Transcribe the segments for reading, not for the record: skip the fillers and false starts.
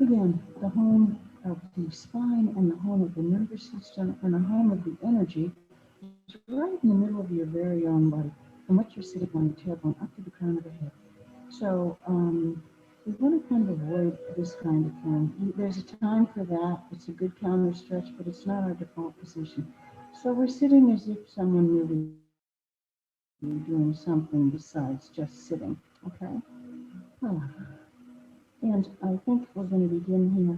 Again, the home of the spine and the home of the nervous system and the home of the energy is right in the middle of your very own body, from what you're sitting on your tailbone up to the crown of the head. So we want to kind of avoid this kind of thing. There's a time for that. It's a good counter stretch, but it's not our default position. So we're sitting as if someone really doing something besides just sitting. Okay. Oh. And I think we're going to begin here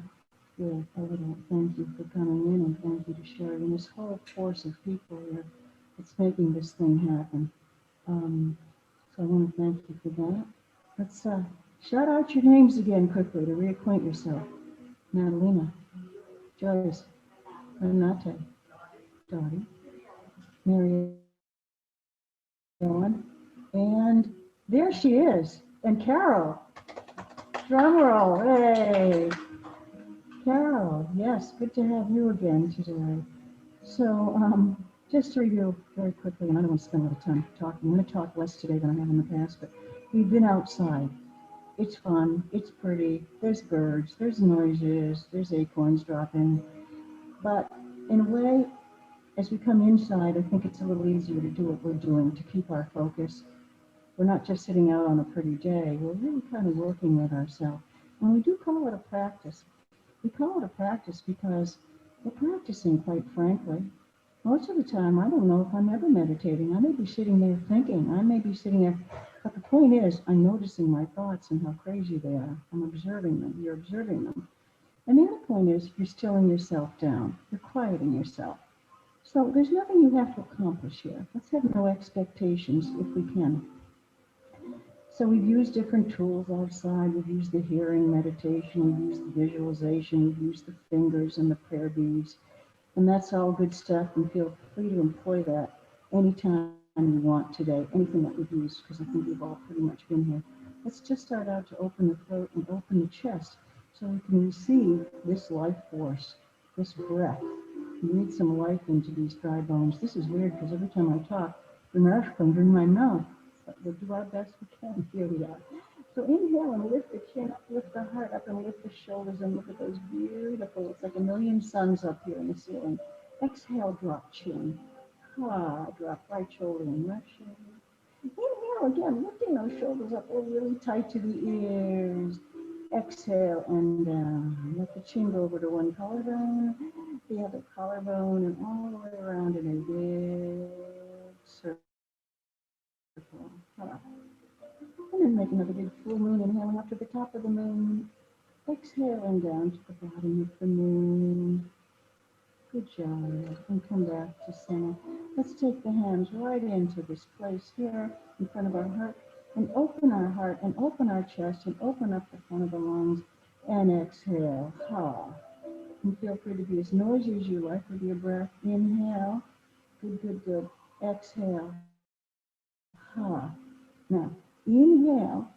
with a little thank you for coming in and thank you to sharing this whole force of people here that's making this thing happen. So I want to thank you for that. Let's shout out your names again quickly to reacquaint yourself. Madalena, Joyce, Renate, Dottie, Mary Ellen, and there she is, and Carol. Drum roll, hey! Carol, yes, good to have you again today. So, just to review very quickly, and I don't want to spend a lot of time talking. I'm going to talk less today than I have in the past, but we've been outside. It's fun, it's pretty, there's birds, there's noises, there's acorns dropping. But in a way, as we come inside, I think it's a little easier to do what we're doing to keep our focus. We're not just sitting out on a pretty day, we're really kind of working with ourselves. And we do call it a practice. We call it a practice because we're practicing, quite frankly. Most of the time, I don't know if I'm ever meditating. I may be sitting there thinking. I may be sitting there. But the point is, I'm noticing my thoughts and how crazy they are. I'm observing them. You're observing them. And the other point is, you're stilling yourself down. You're quieting yourself. So there's nothing you have to accomplish here. Let's have no expectations if we can. So we've used different tools outside. We've used the hearing meditation. We've used the visualization. We've used the fingers and the prayer beads. And that's all good stuff, and feel free to employ that anytime you want today, anything that we've used, because I think we've all pretty much been here. Let's just start out to open the throat and open the chest so we can receive this life force, this breath. We need some life into these dry bones. This is weird because every time I talk, the nerve comes in my mouth. But we'll do our best we can. Here we are. So inhale and lift the chin up, lift the heart up, and lift the shoulders, and look at those beautiful, it's like a million suns up here in the ceiling. Exhale, drop chin. Ah, drop right shoulder and left shoulder. Inhale again, lifting those shoulders up really tight to the ears. Exhale and down. Let the chin go over to one collarbone, the other collarbone, and all the way around in a big circle. And then make another big full moon, inhaling up to the top of the moon, exhaling down to the bottom of the moon. Good job. And come back to center. Let's take the hands right into this place here in front of our heart and open our heart and open our chest and open up the front of the lungs and exhale. Ha. And feel free to be as noisy as you like with your breath. Inhale. Good, good, good. Exhale. Ha. Now, inhale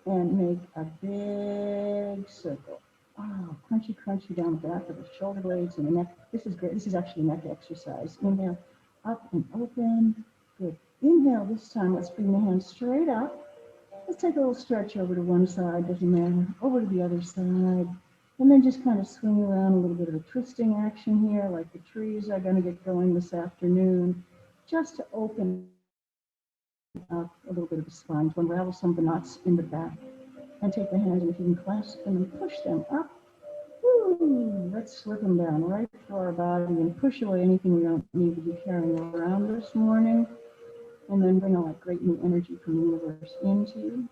and make a big circle. Oh, crunchy, crunchy down the back of the shoulder blades and the neck. This is great. This is actually a neck exercise. Inhale, up and open. Good. Inhale this time. Let's bring the hands straight up. Let's take a little stretch over to one side, doesn't matter. Over to the other side. And then just kind of swing around, a little bit of a twisting action here, like the trees are going to get going this afternoon, just to open up a little bit of the spine, to unravel some of the knots in the back. And take the hands, and if you can clasp them and push them up. Woo! Let's slip them down right through our body and push away anything we don't need to be carrying around this morning. And then bring all that great new energy from the universe into you.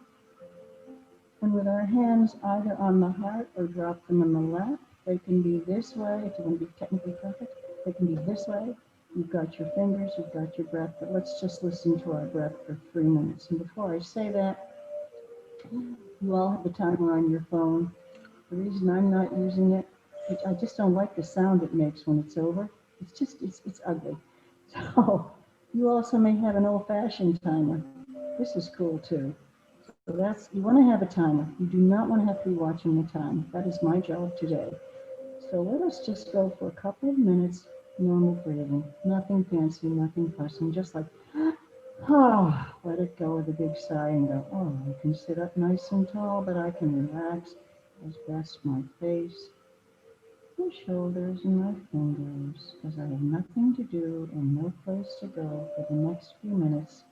And with our hands either on the heart or drop them in the lap, they can be this way if you want to be technically perfect. They can be this way. You've got your fingers, you've got your breath, but let's just listen to our breath for 3 minutes. And before I say that, you all have the timer on your phone. The reason I'm not using it, I just don't like the sound it makes when it's over. It's just, it's ugly. So you also may have an old-fashioned timer. This is cool too. So that's, you want to have a timer. You do not want to have to be watching the time. That is my job today. So let us just go for a couple of minutes, normal breathing. Nothing fancy, nothing fussing, just like, oh, let it go with a big sigh and go, oh, I can sit up nice and tall, but I can relax temples, breast, my face, my shoulders, and my fingers, as I have nothing to do and no place to go for the next few minutes,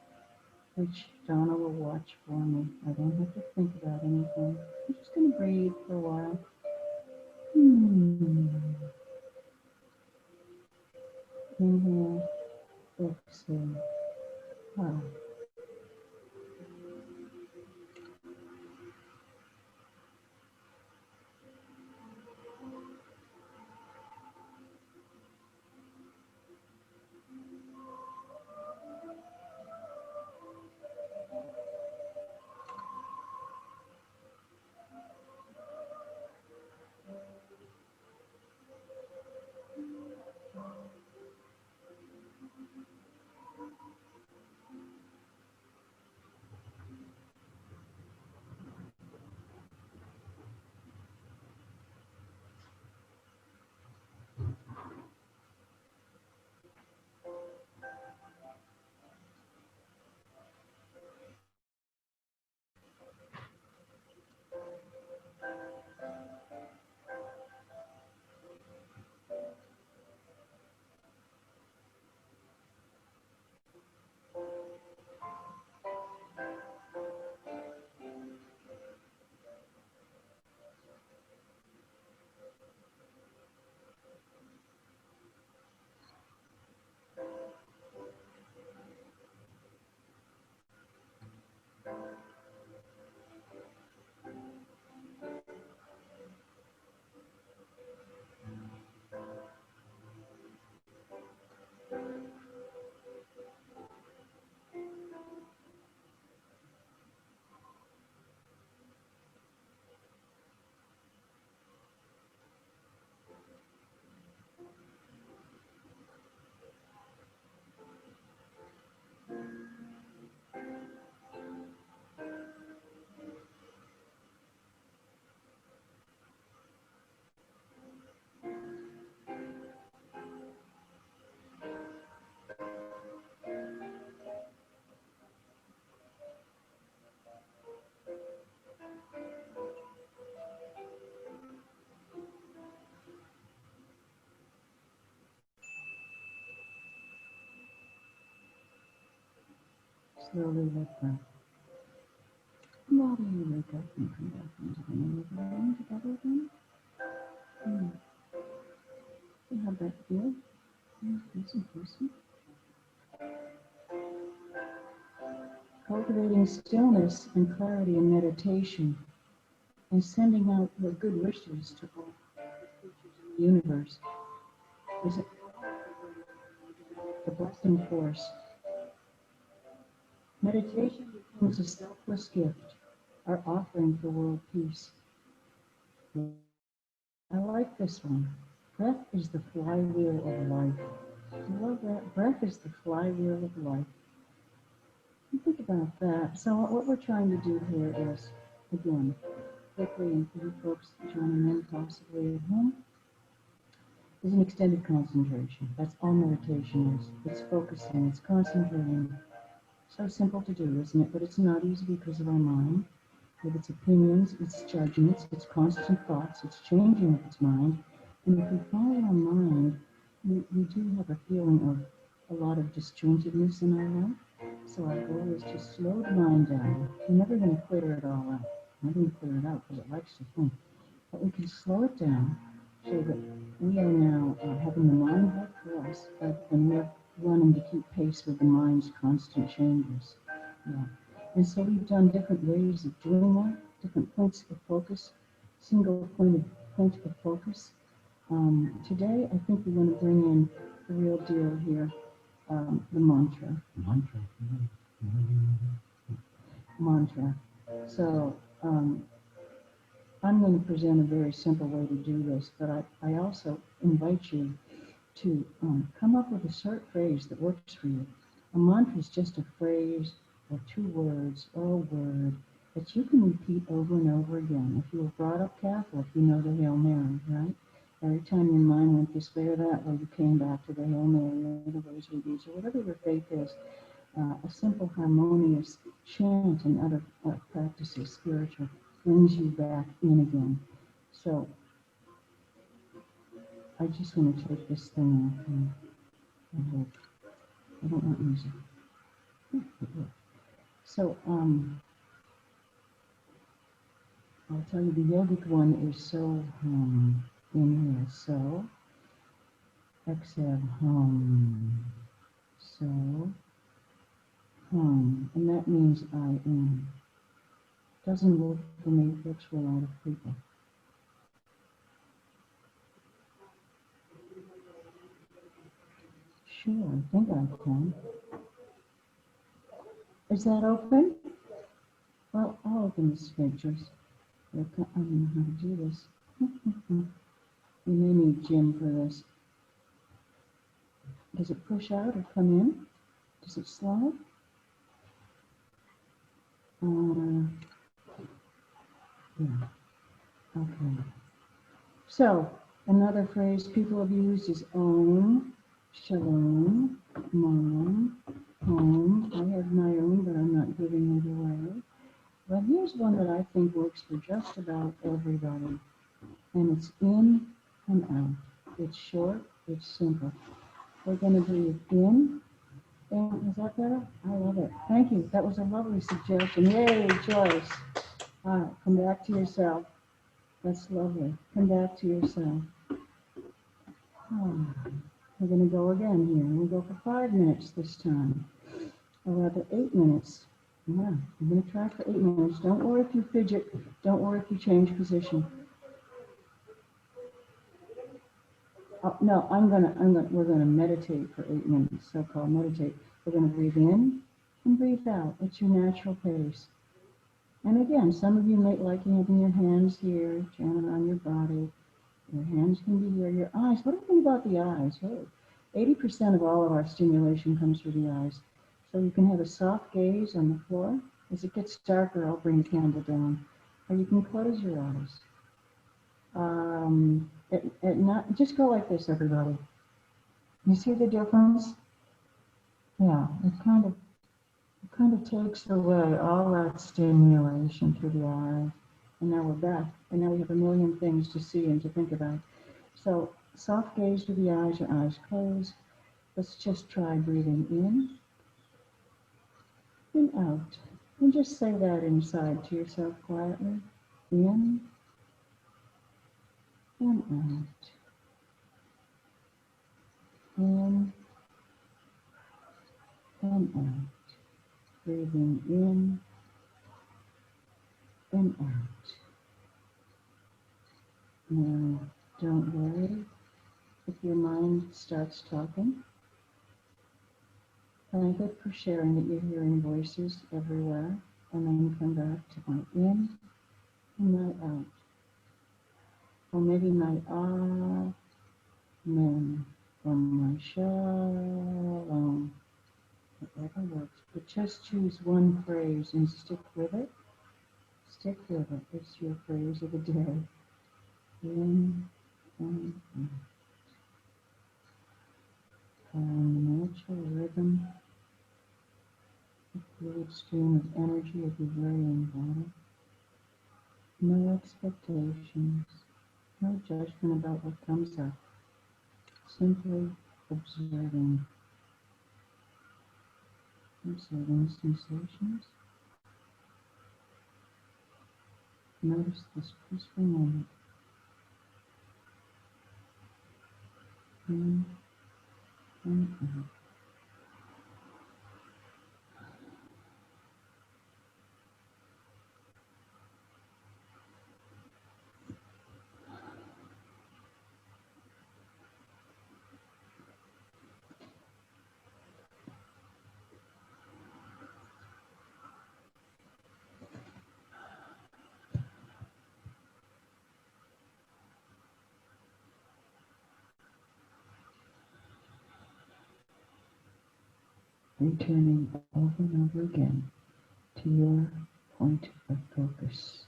which Donna will watch for me. I don't have to think about anything. I'm just going to breathe for a while. Inhale, exhale. Ah. Slowly let go. Body, you wake up and come back into the middle of the room together again. See how that feels? Nice and peaceful. Cultivating stillness and clarity in meditation and sending out the good wishes to all creatures in the universe is the blessing force. Meditation becomes a selfless gift, our offering for world peace. I like this one. Breath is the flywheel of life. I love that. Breath is the flywheel of life. Think about that. So what we're trying to do here is, again, quickly, and for you folks joining in possibly at home, is an extended concentration. That's all meditation is. It's focusing, it's concentrating. So simple to do, isn't it? But it's not easy because of our mind, with its opinions, its judgments, its constant thoughts, its changing of its mind. And if we follow our mind, we do have a feeling of a lot of disjointedness in our life. So our goal is to slow the mind down. We're never going to clear it all out. We're never going to clear it out because it likes to think. But we can slow it down so that we are now having the mind work for us rather than we're running to keep pace with the mind's constant changes. Yeah. And so we've done different ways of doing that, different points of focus, single point of focus. Today, I think we want to bring in the real deal here, the mantra. Mantra. So I'm going to present a very simple way to do this, but I also invite you to come up with a short phrase that works for you. A mantra is just a phrase or two words or a word that you can repeat over and over again. If you were brought up Catholic, you know the Hail Mary, right? Every time your mind went this way or that way, you came back to the Hail Mary or the Rosary Beads or whatever your faith is. A simple harmonious chant and other practices, spiritual, brings you back in again. So I just want to take this thing off and hope. I don't want music. So I'll tell you the yogic one is so inhale, so exhale, so and that means I am. Doesn't work for me, it works for a lot of people. Sure, I think I can. Is that open? Well, I'll open the scriptures. I don't know how to do this. You may need Jim for this. Does it push out or come in? Does it slide? Yeah. Okay. So, another phrase people have used is Om, Shalom, Mom, Home. I have my own, but I'm not giving it away. But here's one that I think works for just about everybody. And it's in and out. It's short, it's simple. We're going to breathe in. And is that better? I love it. Thank you. That was a lovely suggestion. Yay, Joyce. All right, come back to yourself. That's lovely. Come back to yourself. Oh, we're going to go again here. We'll go for 5 minutes this time. Or rather, 8 minutes. Yeah, I'm going to try for 8 minutes. Don't worry if you fidget. Don't worry if you change position. Oh, no, we're going to meditate for 8 minutes, so-called meditate. We're going to breathe in and breathe out. It's your natural pace. And again, some of you may like having your hands here, jamming on your body. Your hands can be here. Your eyes. What do you think about the eyes? Oh, 80% of all of our stimulation comes through the eyes. So you can have a soft gaze on the floor. As it gets darker, I'll bring the candle down. Or you can close your eyes. Just go like this, everybody. You see the difference? Yeah, it kind of takes away all that stimulation through the eyes. And now we're back. And now we have a million things to see and to think about. So soft gaze to the eyes, your eyes closed. Let's just try breathing in and out. And just say that inside to yourself quietly. In and out. In and out. Breathing in and out. Now, don't worry if your mind starts talking. Thank it for sharing that you're hearing voices everywhere, and then come back to my in and my out. Or maybe my amen, or my shalom, whatever works. But just choose one phrase and stick with it. Stick with it. It's your phrase of the day. In and out. Following the natural rhythm, the fluid stream of energy of your varying body. No expectations, no judgment about what comes up. Simply observing sensations. Notice this peaceful moment. In and out. Returning over and over again to your point of focus.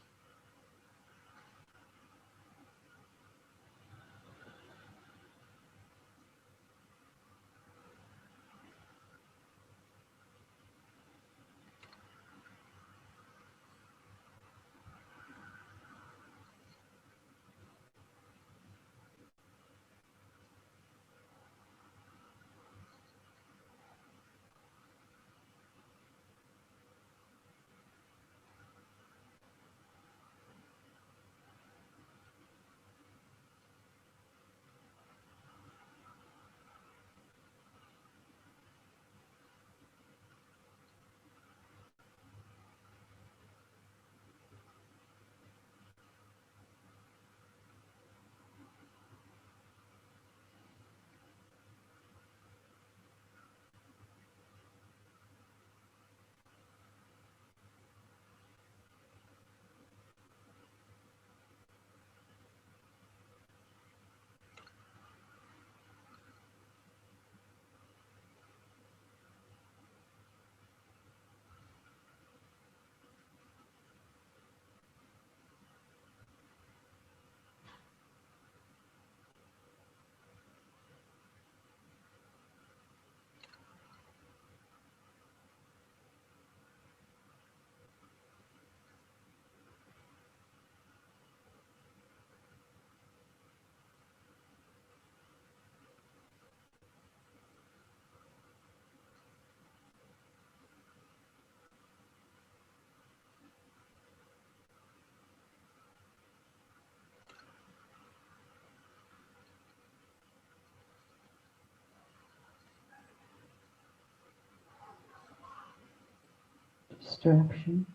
distraction,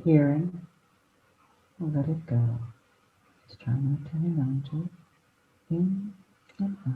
hearing, let it go. Just try not to hang on to it. In and out.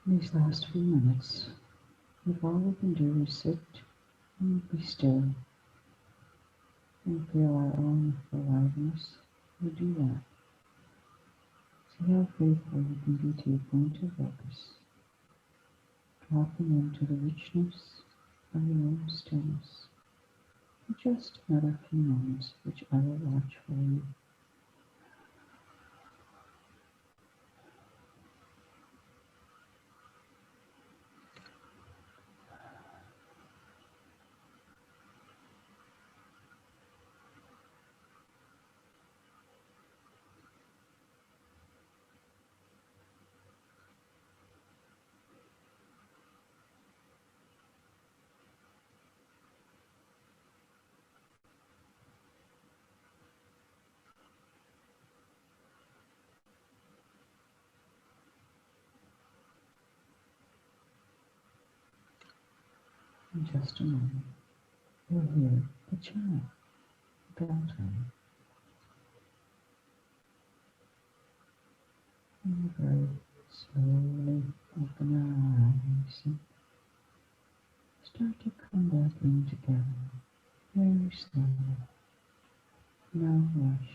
These last few minutes, if all we can do is sit and be still and feel our own aliveness, we do that. See how faithful you can be to your point of focus, dropping into the richness of your own stillness. For just another few moments, which I will watch for you. In just a moment, you'll hear the chime, the bell chime. And very slowly open your eyes and start to come back in together. Very slowly. No rush.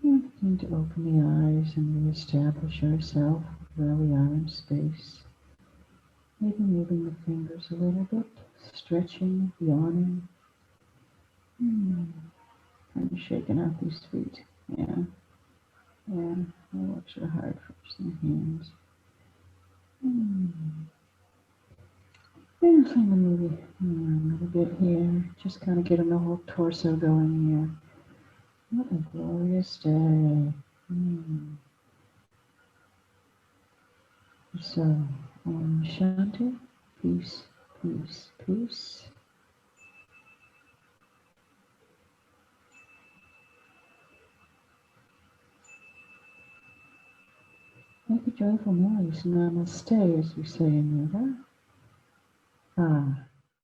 And begin to open the eyes and reestablish ourselves where we are in space. Maybe moving the fingers a little bit, stretching, yawning. Kind of shaking out these feet. Yeah. I work so hard for some hands. And I'm gonna maybe a little bit here. Just kind of getting the whole torso going here. What a glorious day. So, Shanti, peace, peace, peace. Make a joyful noise. Namaste, as we say in yoga. Ah.